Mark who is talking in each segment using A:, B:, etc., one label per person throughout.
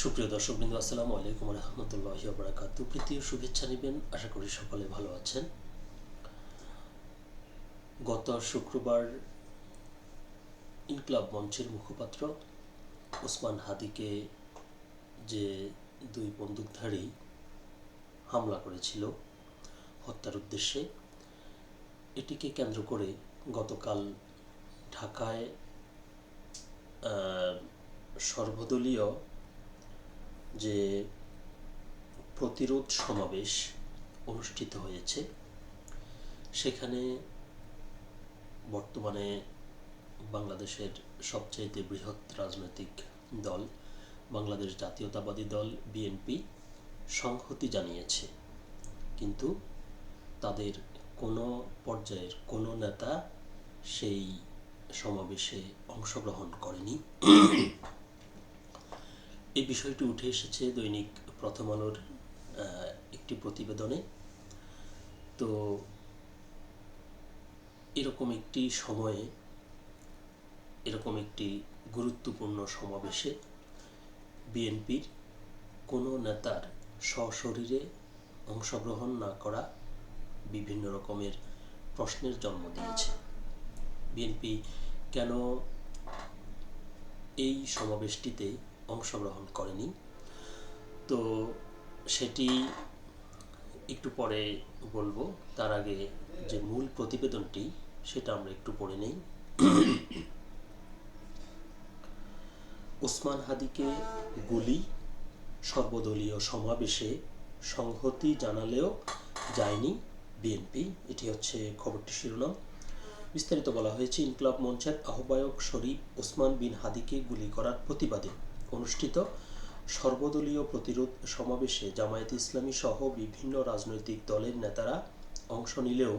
A: সুপ্রিয় দর্শকবৃন্দ, আসসালামু আলাইকুম রহমতুল্লাহি ওয়া বারাকাতুহু। প্রীতি ও শুভেচ্ছা নেবেন, আশা করি সকলে ভালো আছেন। গত শুক্রবার ইনকিলাব মঞ্চের মুখপাত্র ওসমান হাদিকে যে দুই বন্দুকধারী হামলা করেছিল হত্যার উদ্দেশ্যে, এটিকে কেন্দ্র করে গতকাল ঢাকায় সর্বদলীয় যে প্রতিরোধ সমাবেশ অনুষ্ঠিত হয়েছে, সেখানে বর্তমানে বাংলাদেশের সবচাইতে বৃহৎ রাজনৈতিক দল বাংলাদেশ জাতীয়তাবাদী দল বিএনপি সংহতি জানিয়েছে, কিন্তু তাদের কোনো পর্যায়ের কোনো নেতা সেই সমাবেশে অংশগ্রহণ করেনি। এই বিষয়টি উঠে এসেছে দৈনিক প্রথম আলোর একটি প্রতিবেদনে। তো এরকম একটি সময়ে, এরকম একটি গুরুত্বপূর্ণ সমাবেশে বিএনপির কোনো নেতার সশরীরে অংশগ্রহণ না করা বিভিন্ন রকমের প্রশ্নের জন্ম দিয়েছে। বিএনপি কেন এই সমাবেশটিতে অংশগ্রহণ করেনি, তো সেটি একটু পরে বলবো। তার আগে যে মূল প্রতিবেদনটি, সেটা আমরা একটু পড়ে নেই। ওসমান হাদিকে গুলি, সর্বদলীয় সমাবেশে সংহতি জানালেও যায়নি বিএনপি। এটি হচ্ছে খবরটি শিরোনাম। বিস্তারিত বলা হয়েছে, ইনকিলাব মঞ্চের আহ্বায়ক শরীফ ওসমান বিন হাদিকে গুলি করার প্রতিবাদে অনুষ্ঠিত সর্বদলীয় প্রতিরোধ সমাবেশে জামায়াতে ইসলামী সহ বিভিন্ন রাজনৈতিক দলের নেতারা অংশ নিলেও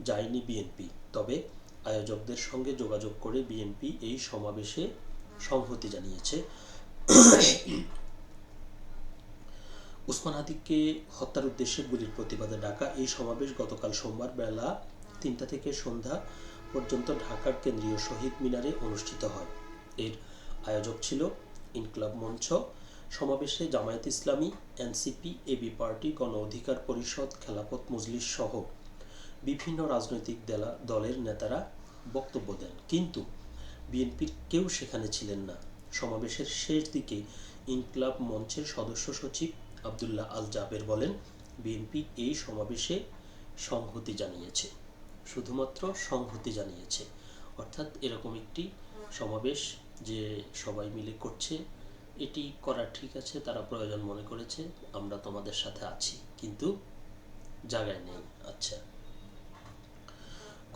A: যায়নি বিএনপি। তবে আয়োজকদের সঙ্গে যোগাযোগ করে বিএনপি এই সমাবেশে সংহতি জানিয়েছে। ওসমান হাদিকে হত্যার উদ্দেশ্যে গুলির প্রতিবাদে ডাকা এই সমাবেশ গতকাল সোমবার বেলা ৩টা থেকে সন্ধ্যা পর্যন্ত ঢাকার কেন্দ্রীয় শহীদ মিনারে অনুষ্ঠিত হয়। এর আয়োজক ছিল ইনকিলাব মঞ্চ। সমাবেশে জামায়াত ইসলামী, এনসিপি, এবি পার্টি, গণ অধিকার পরিষদ, খেলাফত মজলিস সহ বিভিন্ন রাজনৈতিক দলের নেতারা বক্তব্য দেন, কিন্তু বিএনপির কেউ সেখানে ছিলেন না। সমাবেশের শেষ দিকে ইনকিলাব মঞ্চের সদস্য সচিব আবদুল্লাহ আল জাবের বলেন, বিএনপি এই সমাবেশে সংহতি জানিয়েছে, শুধুমাত্র সংহতি জানিয়েছে। অর্থাৎ এরকম একটি সমাবেশ যে সবাই মিলে করছে, এটি করা ঠিক আছে, তারা প্রয়োজন মনে করেছে, আমরা তোমাদের সাথে আছি, কিন্তু জায়গায় নেই। আচ্ছা,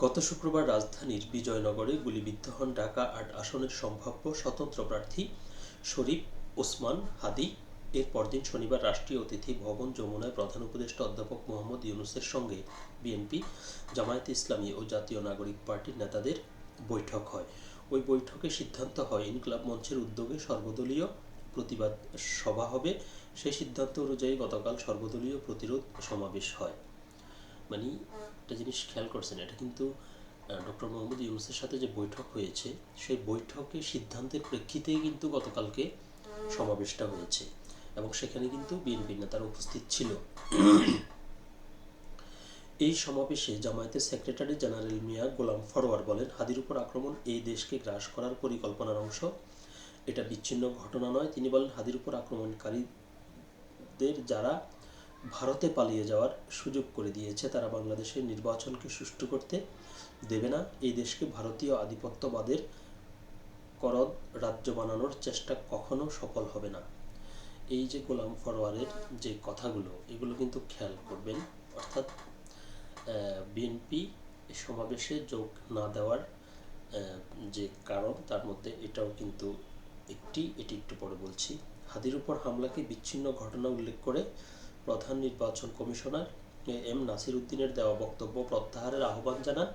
A: গত শুক্রবার রাজধানীর বিজয়নগরে গুলিবিদ্ধ হন ঢাকা ৮ আসনের সম্ভাব্য স্বতন্ত্র প্রার্থী শরীফ ওসমান হাদি। এর পরদিন শনিবার রাষ্ট্রীয় অতিথি ভবন যমুনায় প্রধান উপদেষ্টা অধ্যাপক মোহাম্মদ ইউনূসের সঙ্গে বিএনপি, জামায়াতে ইসলামী ও জাতীয় নাগরিক পার্টির নেতাদের বৈঠক হয়। ওই বৈঠকে সিদ্ধান্ত হয় ইনকিলাব মঞ্চের উদ্যোগে সর্বদলীয় প্রতিবাদ সভা হবে। সেই সিদ্ধান্ত অনুযায়ী গতকাল সর্বদলীয় প্রতিরোধ সমাবেশ হয়। মানে একটা জিনিস খেয়াল করছেন, এটা কিন্তু ডক্টর মোহাম্মদ ইউনূসের সাথে যে বৈঠক হয়েছে, সেই বৈঠকে সিদ্ধান্তের প্রেক্ষিতেই কিন্তু গতকালকে সমাবেশটা হয়েছে, এবং সেখানে কিন্তু বিএনপি নেতারা উপস্থিত ছিল। এই সমাবেশে জামায়াতের সেক্রেটারি জেনারেল মিয়া গোলাম ফরওয়ার বলেন, হাদির উপর আক্রমণ এই দেশকে গ্রাস করার পরিকল্পনার অংশ, এটা বিচ্ছিন্ন ঘটনা নয়। তিনি বলেন, হাদির উপর আক্রমণকারীদের যারা ভারতে পালিয়ে যাওয়ার সুযোগ করে দিয়েছে, তারা বাংলাদেশের নির্বাচনকে সুষ্ঠু করতে দেবে না। এই দেশকে ভারতীয় আধিপত্যবাদের করদ রাজ্য বানানোর চেষ্টা কখনো সফল হবে না। এই যে গোলাম ফরওয়ারের যে কথাগুলো, এগুলো কিন্তু খেয়াল করবেন। অর্থাৎ বিএনপি সমাবেশে যোগ না দেওয়ার যে কারণ, তার মধ্যে এটাও কিন্তু এটি একটু পরে বলছি। হাদির উপর হামলাকে বিচ্ছিন্ন ঘটনা উল্লেখ করে প্রধান নির্বাচন কমিশনার এম নাসির উদ্দিনের দেওয়া বক্তব্য প্রত্যাহারের আহ্বান জানান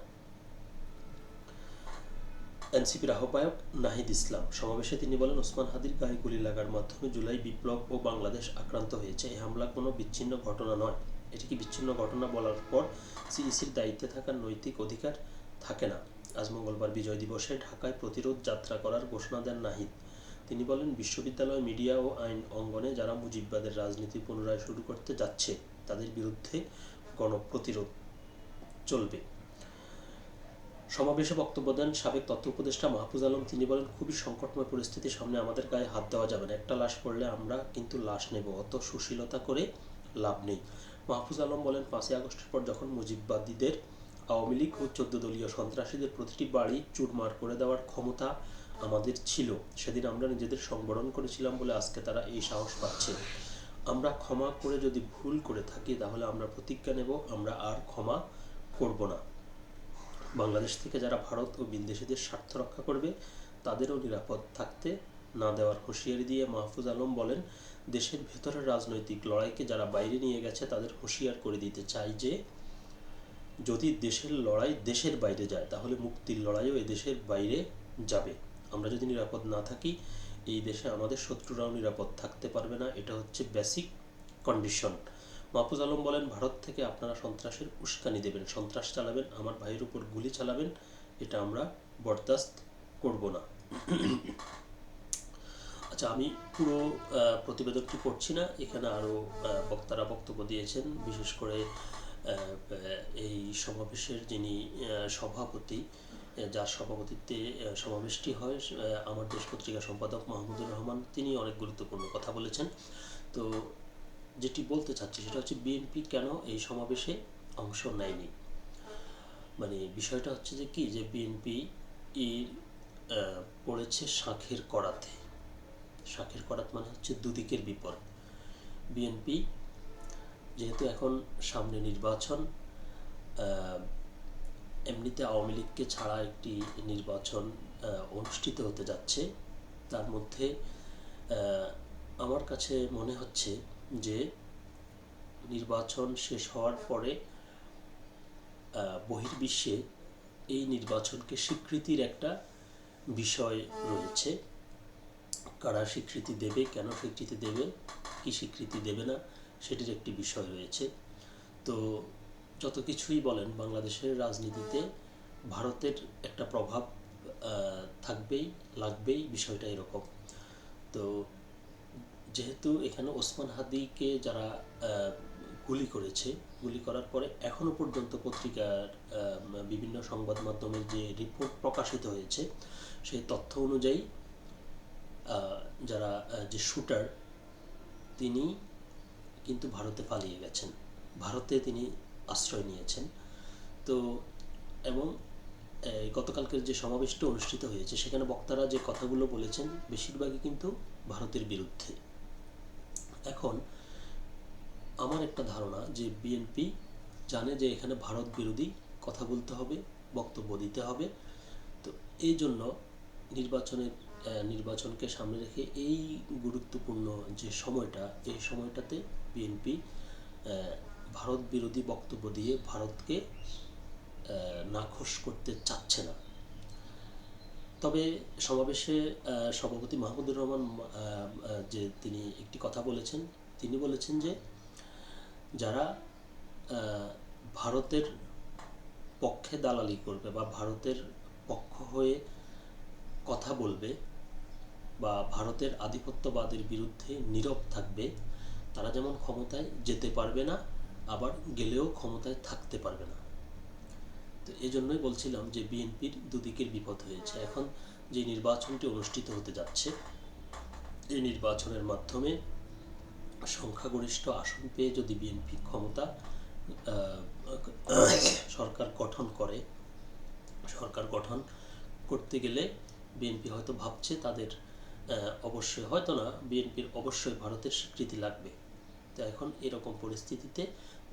A: এনসিপির আহ্বায়ক নাহিদ ইসলাম। সমাবেশে তিনি বলেন, ওসমান হাদির গায়ে গুলি লাগার মাধ্যমে জুলাই বিপ্লব ও বাংলাদেশ আক্রান্ত হয়েছে। এই হামলা কোনো বিচ্ছিন্ন ঘটনা নয়। এটিকে বিচ্ছিন্ন ঘটনা বলার পর সিইসির দায়িত্বে থাকার নৈতিক অধিকার থাকে না। আজ মঙ্গলবার বিজয় দিবসে ঢাকায় প্রতিরোধ যাত্রা করার ঘোষণা দেন নাহিদ। তিনি বলেন, বিশ্ববিদ্যালয়, মিডিয়া ও আইন অঙ্গনে যারা মুজিববাদের রাজনীতি পুনরায় শুরু করতে যাচ্ছে তাদের বিরুদ্ধে গণপ্রতিরোধ চলবে। সমাবেশে বক্তব্য দেন সাবেক তথ্য উপদেষ্টা মাহফুজ আলম। তিনি বলেন, খুবই সংকটময় পরিস্থিতির সামনে আমাদের গায়ে হাত দেওয়া যাবে না। একটা লাশ পড়লে আমরা কিন্তু লাশ নেব, অত সুশীলতা করে লাভ নেই। মাহফুজ আলম বলেন, 5ই আগস্টের পর যখন মুজিববাদীদের, আওয়ামী লীগ ও 14 দলীয় সন্ত্রাসীদের প্রতিটি বাড়ি চুরমার করে দেওয়ার ক্ষমতা আমাদের ছিল, সেদিন আমরা নিজেদের সংবরণ করেছিলাম বলে আজকে তারা এই সাহস পাচ্ছে। আমরা ক্ষমা করে যদি ভুল করে থাকি তাহলে আমরা প্রতিজ্ঞা নেব, আমরা আর ক্ষমা করব না। বাংলাদেশ থেকে যারা ভারত ও বিদেশিদের স্বার্থ রক্ষা করবে তাদেরও নিরাপদ থাকতে না দেওয়ার হুঁশিয়ারি দিয়ে মাহফুজ আলম বলেন, দেশের ভেতরের রাজনৈতিক লড়াইকে যারা বাইরে নিয়ে গেছে তাদের হুঁশিয়ার করে দিতে চাই যে যদি দেশের লড়াই দেশের বাইরে যায় তাহলে মুক্তির লড়াইও এ দেশের বাইরে যাবে। আমরা যদি নিরাপদ না থাকি এই দেশে আমাদের শত্রুরাও নিরাপদ থাকতে পারবে না, এটা হচ্ছে বেসিক কন্ডিশন। মাহফুজ আলম বলেন, ভারত থেকে আপনারা সন্ত্রাসের উস্কানি দেবেন, সন্ত্রাস চালাবেন, আমার ভাইয়ের উপর গুলি চালাবেন, এটা আমরা বরদাস্ত করব না। আচ্ছা, আমি পুরো প্রতিবেদনটি পড়ছি না, এখানে আরও বক্তারা বক্তব্য দিয়েছেন। বিশেষ করে এই সমাবেশের যিনি সভাপতি, যার সভাপতিত্বে সমাবেশটি হয়, আমার দেশ পত্রিকা সম্পাদক মাহমুদুর রহমান, তিনি অনেক গুরুত্বপূর্ণ কথা বলেছেন। তো যেটি বলতে চাচ্ছি সেটা হচ্ছে, বিএনপি কেন এই সমাবেশে অংশ নেয়নি। মানে বিষয়টা হচ্ছে যে কি, যে বিএনপি পড়েছে শাঁখের করাতে। শাঁখের করাত মানে হচ্ছে দুদিকের বিপদ। বিএনপি যেহেতু এখন সামনে নির্বাচন, এমনিতে আওয়ামী লীগকে ছাড়া একটি নির্বাচন অনুষ্ঠিত হতে যাচ্ছে, তার মধ্যে আমার কাছে মনে হচ্ছে যে নির্বাচন শেষ হওয়ার পরে বহির্বিশ্বে এই নির্বাচনকে স্বীকৃতির একটা বিষয় রয়েছে। কারা স্বীকৃতি দেবে, কেন স্বীকৃতি দেবে, কি স্বীকৃতি দেবে না, সেটির একটি বিষয় রয়েছে। তো যত কিছুই বলেন, বাংলাদেশের রাজনীতিতে ভারতের একটা প্রভাব থাকবেই, লাগবেই, বিষয়টা এরকম। তো যেহেতু এখানে ওসমান হাদিকে যারা গুলি করেছে, গুলি করার পরে এখনও পর্যন্ত পত্রিকার বিভিন্ন সংবাদ মাধ্যমের যে রিপোর্ট প্রকাশিত হয়েছে, সেই তথ্য অনুযায়ী যারা যে শুটার, তিনি কিন্তু ভারতে পালিয়ে গেছেন, ভারতে তিনি আশ্রয় নিয়েছেন। তো এবং গতকালকের যে সমাবেশটি অনুষ্ঠিত হয়েছে সেখানে বক্তারা যে কথাগুলো বলেছেন বেশিরভাগই কিন্তু ভারতের বিরুদ্ধে। এখন আমার একটা ধারণা যে বিএনপি জানে যে এখানে ভারত বিরোধী কথা বলতে হবে, বক্তব্য দিতে হবে। তো এই জন্য নির্বাচনকে সামনে রেখে এই গুরুত্বপূর্ণ যে সময়টা, এই সময়টাতে বিএনপি ভারত বিরোধী বক্তব্য দিয়ে ভারতকে নাখোশ করতে চাচ্ছে না। তবে সমাবেশে সভাপতি মাহমুদুর রহমান যে তিনি একটি কথা বলেছেন, তিনি বলেছেন যে যারা ভারতের পক্ষে দালালি করবে বা ভারতের পক্ষ হয়ে কথা বলবে বা ভারতের আধিপত্যবাদের বিরুদ্ধে নীরব থাকবে, তারা যেমন ক্ষমতায় যেতে পারবে না, আবার গেলেও ক্ষমতায় থাকতে পারবে না। তো এই জন্যই বলছিলাম যে বিএনপির দুদিকের বিপদ হয়েছে। এখন যে নির্বাচনটি অনুষ্ঠিত হতে যাচ্ছে, এই নির্বাচনের মাধ্যমে সংখ্যাগরিষ্ঠ আসন পেয়ে যদি বিএনপি ক্ষমতা সরকার গঠন করতে গেলে বিএনপি হয়তো ভাবছে তাদের অবশ্যই, হয়তো না, বিএনপির অবশ্যই ভারতের স্বীকৃতি লাগবে। তো এখন এরকম পরিস্থিতিতে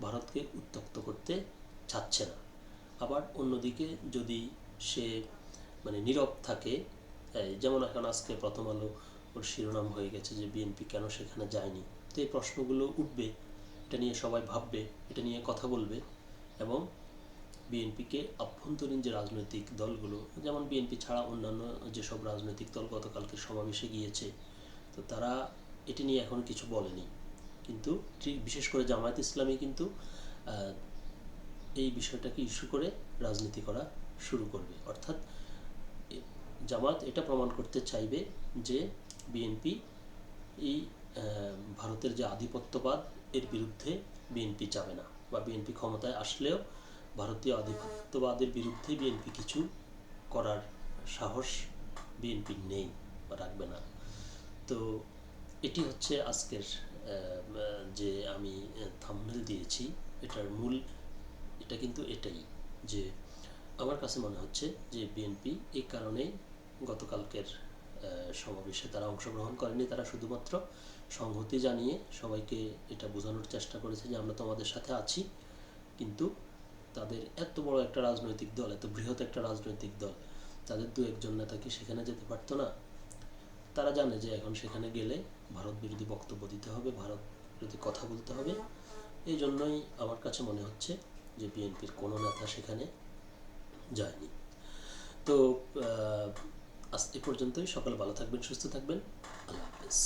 A: ভারতকে উত্তক্ত করতে চাচ্ছে না। আবার অন্যদিকে যদি সে নীরব থাকে, যেমন এখন আজকে প্রথম আলো ওর শিরোনাম হয়ে গেছে যে বিএনপি কেন সেখানে যায়নি। তো এই প্রশ্নগুলো উঠবে, এটা নিয়ে সবাই ভাববে, এটা নিয়ে কথা বলবে, এবং বিএনপিকে অভ্যন্তরীণ যে রাজনৈতিক দলগুলো, যেমন বিএনপি ছাড়া অন্যান্য যেসব রাজনৈতিক দল গতকালকে সমাবেশে গিয়েছে, তো তারা এটি নিয়ে এখনো কিছু বলেনি। কিন্তু বিশেষ করে জামায়াত ইসলামী কিন্তু এই বিষয়টাকে ইস্যু করে রাজনীতি করা শুরু করবে। অর্থাৎ জামাত এটা প্রমাণ করতে চাইবে যে বিএনপি এই ভারতের যে আধিপত্যবাদ এর বিরুদ্ধে বিএনপি যাবে না, বা বিএনপি ক্ষমতায় আসলেও ভারতীয় আধিপত্যবাদের বিরুদ্ধে বিএনপি কিছু করার সাহস বিএনপির নেই বা রাখবে না। তো এটি হচ্ছে আজকের যে আমি থাম্বনেল দিয়েছি, এটার মূল এটা কিন্তু এটাই, যে আমার কাছে মনে হচ্ছে যে বিএনপি এই কারণেই গতকালকের সমাবেশে তারা অংশগ্রহণ করেনি। তারা শুধুমাত্র সংহতি জানিয়ে সবাইকে এটা বোঝানোর চেষ্টা করেছে যে আমরা তোমাদের সাথে আছি, কিন্তু তাদের এত বড় একটা রাজনৈতিক দল, এত বৃহৎ একটা রাজনৈতিক দল, তাদের দু একজন নেতা কি সেখানে যেতে পারতো না? তারা জানে যে এখন সেখানে গেলে ভারত বিরোধী বক্তব্য দিতে হবে, ভারত বিরোধী কথা বলতে হবে। এই জন্যই আমার কাছে মনে হচ্ছে যে বিএনপির কোনো নেতা সেখানে যায়নি। তো আজ এ পর্যন্তই। সকালে ভালো থাকবেন, সুস্থ থাকবেন। আল্লাহ হাফেজ।